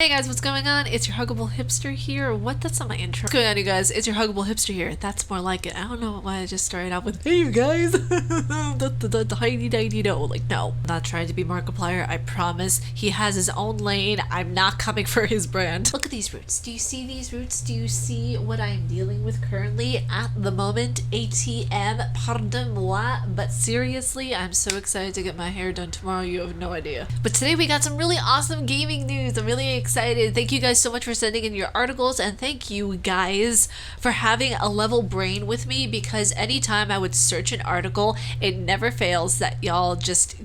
Hey guys, what's going on? It's your huggable hipster here. What? That's not my intro. What's going on, you guys? It's your huggable hipster here. That's more like it. I don't know why I just started out with, hey you guys, the tiny tiny no. Like, no, I'm not trying to be Markiplier. I promise. He has his own lane. I'm not coming for his brand. Look at these roots. Do you see these roots? Do you see what I'm dealing with currently at the moment? ATM, pardon moi. But seriously, I'm so excited to get my hair done tomorrow. You have no idea. But today we got some really awesome gaming news. I'm really excited. Thank you guys so much for sending in your articles, and thank you guys for having a level brain with me, because anytime I would search an article, it never fails that y'all just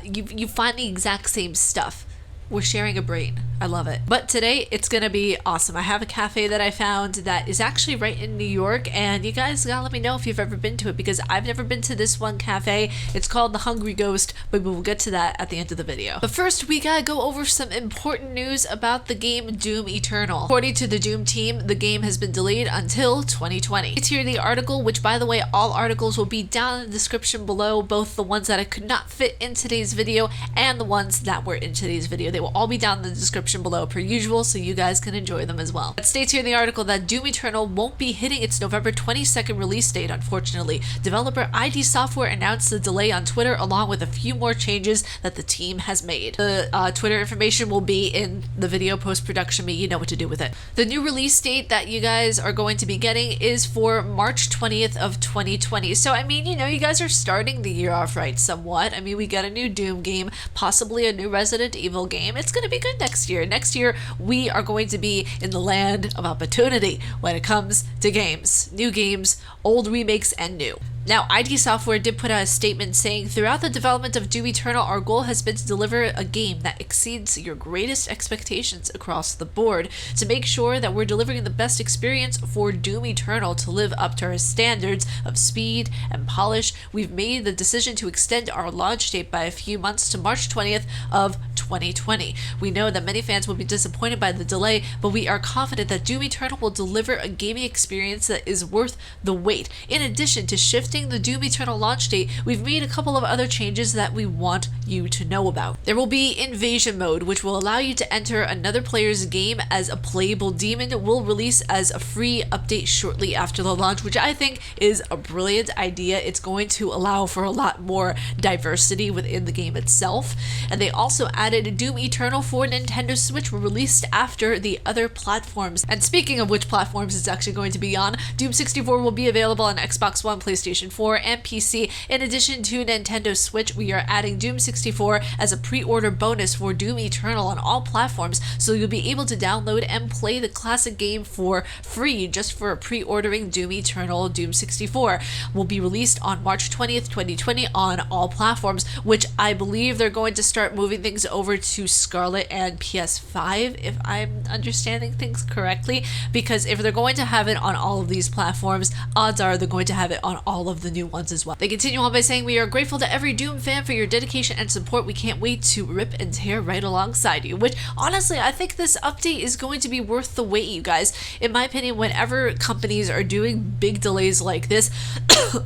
you find the exact same stuff. We're sharing a brain. I love it. But today it's gonna be awesome. I have a cafe that I found that is actually right in New York, and you guys gotta let me know if you've ever been to it, because I've never been to this one cafe. It's called the Hungry Ghost, but we will get to that at the end of the video. But first, we gotta go over some important news about the game Doom Eternal. According to the Doom team, the game has been delayed until 2020. It's here the article, which by the way, all articles will be down in the description below, both the ones that I could not fit in today's video and the ones that were in today's video. They will all be down in the description below per usual, so you guys can enjoy them as well. It states here in the article that Doom Eternal won't be hitting its November 22nd release date, unfortunately. Developer ID Software announced the delay on Twitter, along with a few more changes that the team has made. The Twitter information will be in the video post-production me. You know what to do with it. The new release date that you guys are going to be getting is for March 20th of 2020. So I mean, you know, you guys are starting the year off right somewhat. I mean, we got a new Doom game, possibly a new Resident Evil game. It's going to be good next year. Next year, we are going to be in the land of opportunity when it comes to games. New games, old remakes, and new. Now, ID Software did put out a statement saying, throughout the development of Doom Eternal, our goal has been to deliver a game that exceeds your greatest expectations across the board. To make sure that we're delivering the best experience for Doom Eternal to live up to our standards of speed and polish, we've made the decision to extend our launch date by a few months to March 20th of 2020. We know that many fans will be disappointed by the delay, but we are confident that Doom Eternal will deliver a gaming experience that is worth the wait. In addition to shifting the Doom Eternal launch date, we've made a couple of other changes that we want you to know about. There will be Invasion Mode, which will allow you to enter another player's game as a playable demon. It will release as a free update shortly after the launch, which I think is a brilliant idea. It's going to allow for a lot more diversity within the game itself. And they also added Doom Eternal for Nintendo Switch, were released after the other platforms. And speaking of which platforms it's actually going to be on, Doom 64 will be available on Xbox One, PlayStation 4, and PC. In addition to Nintendo Switch, we are adding Doom 64 as a pre-order bonus for Doom Eternal on all platforms, so you'll be able to download and play the classic game for free just for pre-ordering Doom Eternal. Doom 64 will be released on March 20th, 2020 on all platforms, which I believe they're going to start moving things over to Scarlet and PS5, if I'm understanding things correctly, because if they're going to have it on all of these platforms, odds are they're going to have it on all of the new ones as well. They continue on by saying, we are grateful to every Doom fan for your dedication and support. We can't wait to rip and tear right alongside you, which honestly, I think this update is going to be worth the wait, you guys. In my opinion, whenever companies are doing big delays like this,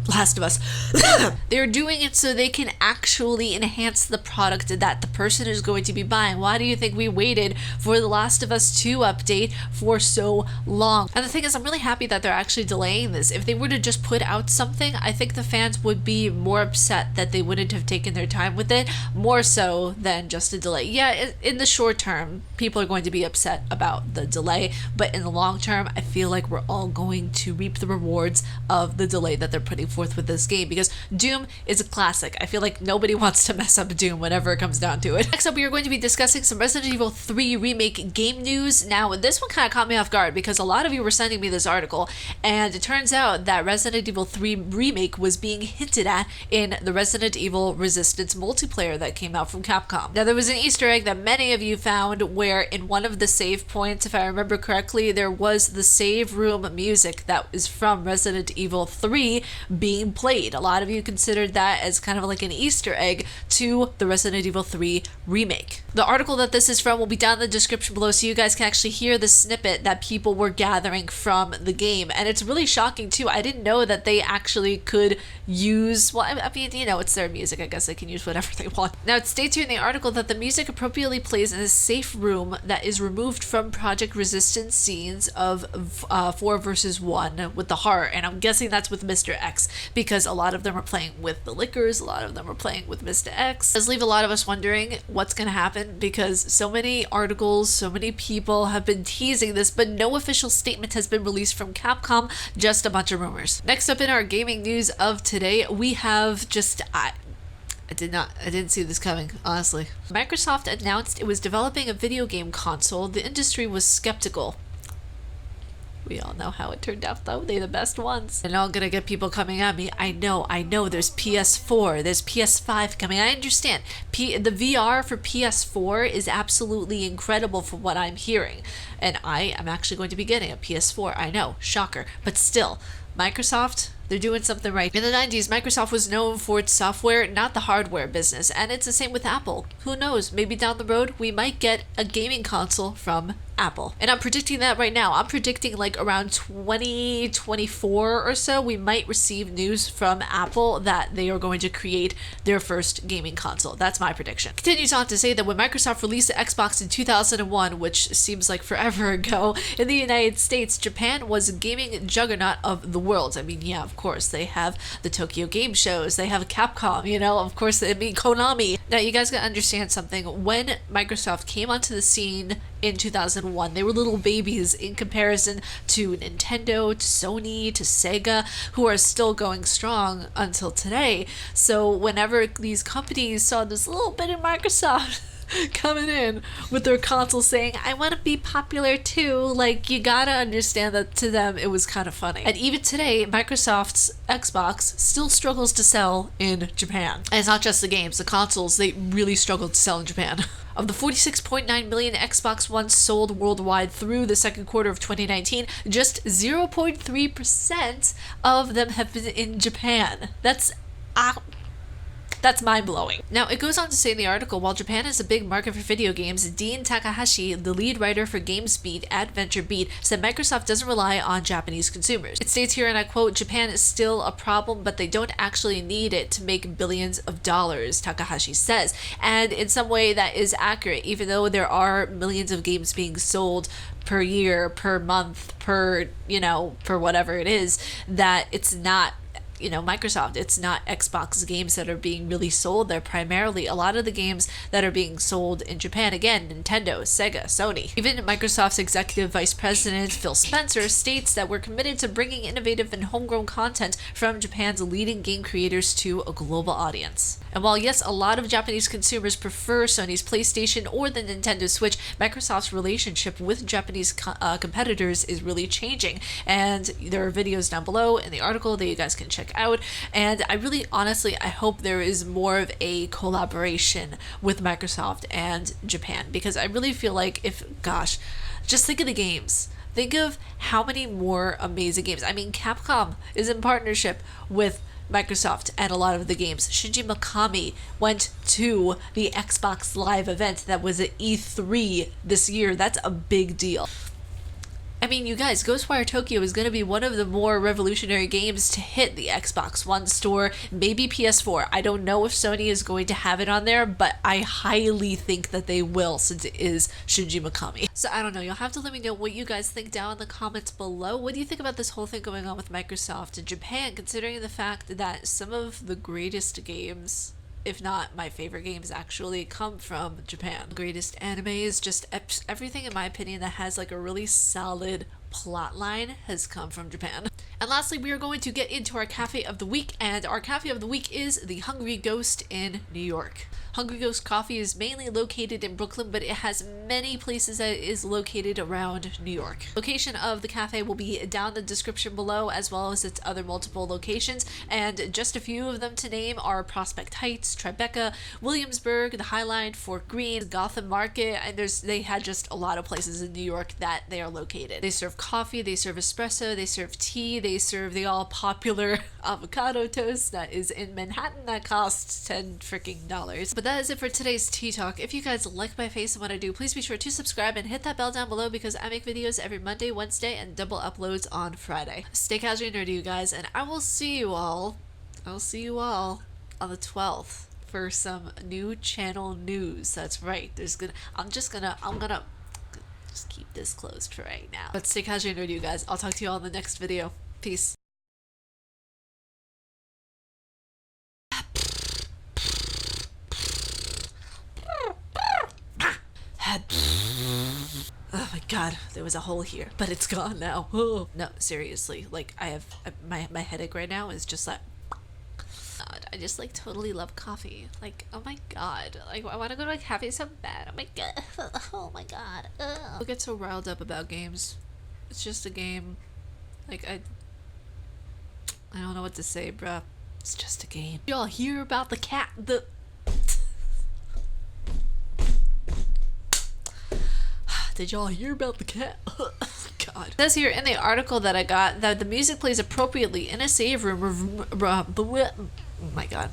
Last of Us, they're doing it so they can actually enhance the product that the person is going to be buying. Why do you think we waited for the Last of Us 2 update for so long? And the thing is, I'm really happy that they're actually delaying this. If they were to just put out something, I think the fans would be more upset that they wouldn't have taken their time with it, more so than just a delay. Yeah, in the short term, people are going to be upset about the delay, but in the long term, I feel like we're all going to reap the rewards of the delay that they're putting forth with this game, because Doom is a classic. I feel like nobody wants to mess up Doom whenever it comes down to it. Next up, we are going to be discussing some Resident Evil 3 Remake game news. Now, this one kind of caught me off guard, because a lot of you were sending me this article, and it turns out that Resident Evil 3 Remake was being hinted at in the Resident Evil Resistance multiplayer that came out from Capcom. Now, there was an Easter egg that many of you found where in one of the save points, if I remember correctly, there was the save room music that is from Resident Evil 3 being played. A lot of you considered that as kind of like an Easter egg to the Resident Evil 3 Remake. remake. The article that this is from will be down in the description below so you guys can actually hear the snippet that people were gathering from the game. And it's really shocking too. I didn't know that they actually could use, well, I mean, you know, it's their music. I guess they can use whatever they want. Now, it states here in the article that the music appropriately plays in a safe room that is removed from Project Resistance scenes of 4 versus 1 with the heart. And I'm guessing that's with Mr. X because a lot of them are playing with the lickers. A lot of them are playing with Mr. X. It does leave a lot of us wondering what's going to happen because so many articles, so many people have been teasing this, but no official statement has been released from Capcom, just a bunch of rumors. Next up in our gaming news of today, we have I didn't see this coming, honestly. Microsoft announced it was developing a video game console. The industry was skeptical. We all know how it turned out though. They're the best ones. And I'm gonna get people coming at me. I know, there's PS4, there's PS5 coming. I understand. The VR for PS4 is absolutely incredible from what I'm hearing. And I am actually going to be getting a PS4. I know, shocker. But still, Microsoft, they're doing something right. In the 90s, Microsoft was known for its software, not the hardware business. And it's the same with Apple. Who knows? Maybe down the road, we might get a gaming console from Apple. And I'm predicting that right now. I'm predicting like around 2024 or so, we might receive news from Apple that they are going to create their first gaming console. That's my prediction. Continues on to say that when Microsoft released the Xbox in 2001, which seems like forever ago, in the United States, Japan was a gaming juggernaut of the world. I mean, yeah, of course, they have the Tokyo Game Shows, they have Capcom, you know, of course, I mean, Konami. Now, you guys gotta understand something. When Microsoft came onto the scene in 2001, they were little babies in comparison to Nintendo, to Sony, to Sega, who are still going strong until today. So whenever these companies saw this little bit of Microsoft coming in with their console saying, I want to be popular too, like, you gotta understand that to them it was kind of funny. And even today, Microsoft's Xbox still struggles to sell in Japan. And it's not just the games, the consoles, they really struggle to sell in Japan. Of the 46.9 million Xbox One sold worldwide through the second quarter of 2019, just 0.3% of them have been in Japan. That's mind-blowing. Now, it goes on to say in the article, while Japan is a big market for video games, Dean Takahashi, the lead writer for GameSpeed at VentureBeat, said Microsoft doesn't rely on Japanese consumers. It states here, and I quote, Japan is still a problem, but they don't actually need it to make billions of dollars, Takahashi says. And in some way that is accurate, even though there are millions of games being sold per year, per month, per whatever it is, that it's not Microsoft, it's not Xbox games that are being really sold. They're primarily a lot of the games that are being sold in Japan. Again, Nintendo, Sega, Sony. Even Microsoft's executive vice president, Phil Spencer, states that we're committed to bringing innovative and homegrown content from Japan's leading game creators to a global audience. And while yes, a lot of Japanese consumers prefer Sony's PlayStation or the Nintendo Switch, Microsoft's relationship with Japanese competitors is really changing. And there are videos down below in the article that you guys can check out. And I really, honestly, I hope there is more of a collaboration with Microsoft and Japan, because I really feel like just think of the games. Think of how many more amazing games. I mean, Capcom is in partnership with Microsoft and a lot of the games. Shinji Mikami went to the Xbox Live event that was at E3 this year. That's a big deal. I mean, you guys, Ghostwire Tokyo is going to be one of the more revolutionary games to hit the Xbox One store, maybe PS4. I don't know if Sony is going to have it on there, but I highly think that they will, since it is Shinji Mikami. So I don't know, you'll have to let me know what you guys think down in the comments below. What do you think about this whole thing going on with Microsoft and Japan, considering the fact that some of the greatest games, if not my favorite games, actually come from Japan. The greatest anime is just everything, in my opinion, that has like a really solid plot line has come from Japan. And lastly, we are going to get into our cafe of the week, and our cafe of the week is the Hungry Ghost in New York. Hungry Ghost Coffee is mainly located in Brooklyn, but it has many places that it is located around New York. Location of the cafe will be down in the description below, as well as its other multiple locations, and just a few of them to name are Prospect Heights, Tribeca, Williamsburg, the High Line, Fort Greene, Gotham Market, and they had just a lot of places in New York that they are located. They serve coffee, they serve espresso, they serve tea, they they serve the all popular avocado toast that is in Manhattan that costs $10 freaking. But that is it for today's tea talk. If you guys like my face and what I do, please be sure to subscribe and hit that bell down below because I make videos every Monday, Wednesday, and double uploads on Friday. Stay casually nerdy, you guys, and I will see you all on the 12th for some new channel news. That's right. I'm gonna just keep this closed for right now. But stay casually nerdy, you guys. I'll talk to you all in the next video. Peace. Oh my god, there was a hole here, but it's gone now. Oh. No, seriously, like I have my headache right now is just like god, I just like totally love coffee. Like, oh my god, like I want to go to a cafe so bad. Oh my god. Oh my god. Ugh. Don't get so riled up about games. It's just a game. Like I don't know what to say, bruh. It's just a game. Y'all hear about the cat? Did y'all hear about the cat? God. It says here in the article that I got that the music plays appropriately in a save room. Oh my god.